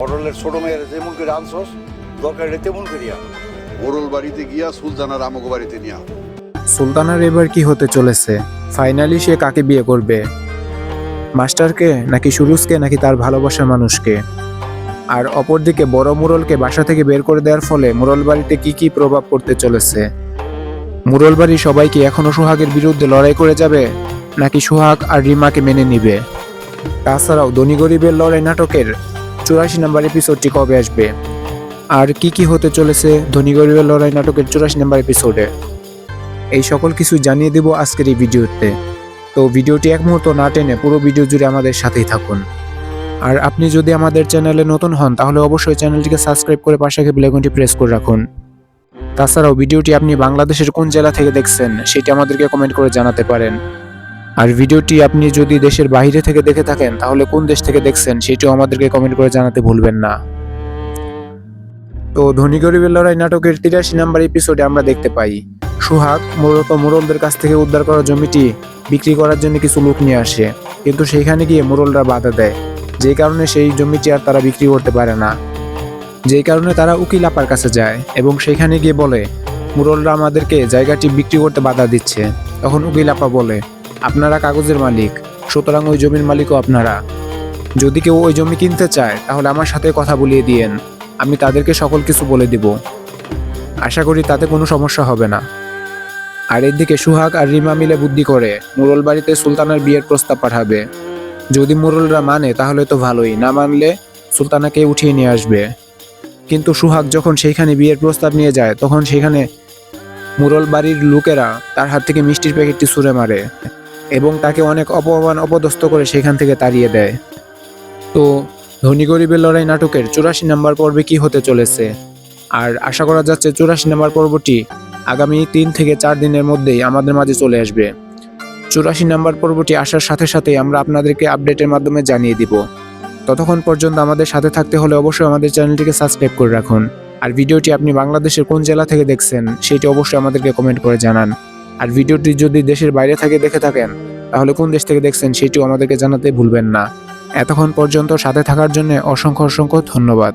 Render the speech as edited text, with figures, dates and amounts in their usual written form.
মোড়লের ছোট মেয়ের যেমন করে আনছস দরকার তেমন করিয়া মোড়ল বাড়িতে গিয়া সুলতানার আমগো বাড়িতে নিয়া। সুলতানার এবার কি হতে চলেছে? ফাইনালি সে কাকে বিয়ে করবে? মাস্টারকে নাকি সুরুজকে নাকি তার ভালোবাসার মানুষকে? আর অপরদিকে বড় মুরলকে বাসা থেকে বের করে দেওয়ার ফলে মুরল বাড়িতে কি কি প্রভাব পড়তে চলেছে? মুরল বাড়ির সবাইকে এখনো সোহাগের বিরুদ্ধে লড়াই করে যাবে নাকি সোহাগ আর রিমাকে মেনে নিবে? তাছাড়াও ধনী গরিবের লড়াই নাটকের 84 নম্বর এপিসোডটি কবে আসবে? আর কি কি হতে চলেছে ধনী গরিবের লড়াই নাটকের 84 নম্বর এপিসোডে? এই সকল কিছু জানিয়ে দেব আজকের এই ভিডিওতে। তো ভিডিওটি এক মুহূর্ত না টেনে পুরো ভিডিও জুড়ে আমাদের সাথেই থাকুন। আর আপনি যদি আমাদের চ্যানেলে নতুন হন তাহলে অবশ্যই চ্যানেলটিকে সাবস্ক্রাইব করে পাশে বেল আইকনটি প্রেস করে রাখুন। তাছাড়াও ভিডিওটি আপনি বাংলাদেশের কোন জেলা থেকে দেখছেন সেটি আমাদেরকে কমেন্ট করে জানাতে পারেন। আর ভিডিওটি আপনি যদি দেশের বাইরে থেকে দেখে থাকেন তাহলে কোন দেশ থেকে দেখছেন সেটিও আমাদেরকে কমেন্ট করে জানাতে ভুলবেন না। তো ধনী গরিবের লড়াই নাটকের 83 নম্বর এপিসোডে আমরা দেখতে পাই সোহাগ মূলত মোড়লদের কাছ থেকে উদ্ধার করা জমিটি বিক্রি করার জন্য কিছু লোক নিয়ে আসে, কিন্তু সেইখানে গিয়ে মোড়লরা বাধা দেয়, যেই কারণে সেই জমিটি আর তারা বিক্রি করতে পারে না। যেই কারণে তারা উকিল আপার কাছে যায় এবং সেখানে গিয়ে বলে মোড়লরা আমাদেরকে জায়গাটি বিক্রি করতে বাধা দিচ্ছে। তখন উকিল আপা বলে আপনারা কাগজের মালিক, সুতরাং ওই জমির মালিকও আপনারা। যদি কেউ ওই জমি কিনতে চায় তাহলে আমার সাথে কথা বলিয়ে দিয়েন, আমি তাদেরকে সকল কিছু বলে দিব, আশা করি তাতে কোনো সমস্যা হবে না। আর এদিকে সোহাগ আর রিমা মিলে বুদ্ধি করে মুরল বাড়িতে সুলতানার বিয়ের প্রস্তাব পাঠাবে। যদি মুরলরা মানে তাহলে তো ভালোই, না মানলে সুলতানাকে উঠিয়ে নিয়ে আসবে। কিন্তু সোহাগ যখন সেইখানে বিয়ের প্রস্তাব নিয়ে যায় তখন সেখানে মুরল বাড়ির লোকেরা তার হাত থেকে মিষ্টির প্যাকেটটি ছুঁড়ে মারে এবং তাকে অনেক অপমান অপদস্থ করে সেখান থেকে তাড়িয়ে দেয়। তো ধনী গরিবের লড়াই নাটকের 84 নম্বর পর্বে কি হতে চলেছে? আর আশা করা যাচ্ছে 84 নম্বর পর্বটি আগামী 3 থেকে 4 দিনের মধ্যেই আমাদের মাঝে চলে আসবে। 84 নম্বর পর্বটি আসার সাথে সাথে আমরা আপনাদেরকে আপডেটের মাধ্যমে জানিয়ে দিব। ততক্ষণ পর্যন্ত আমাদের সাথে থাকতে হলে অবশ্যই আমাদের চ্যানেলটিকে সাবস্ক্রাইব করে রাখুন। আর ভিডিওটি আপনি বাংলাদেশের কোন জেলা থেকে দেখছেন সেটি অবশ্যই আমাদেরকে কমেন্ট করে জানান। আর ভিডিওটি যদি দেশের বাইরে থেকে দেখে থাকেন তাহলে কোন দেশ থেকে দেখছেন সেটিও আমাদেরকে জানাতে ভুলবেন না। এতক্ষণ পর্যন্ত সাথে থাকার জন্য অসংখ্য অসংখ্য ধন্যবাদ।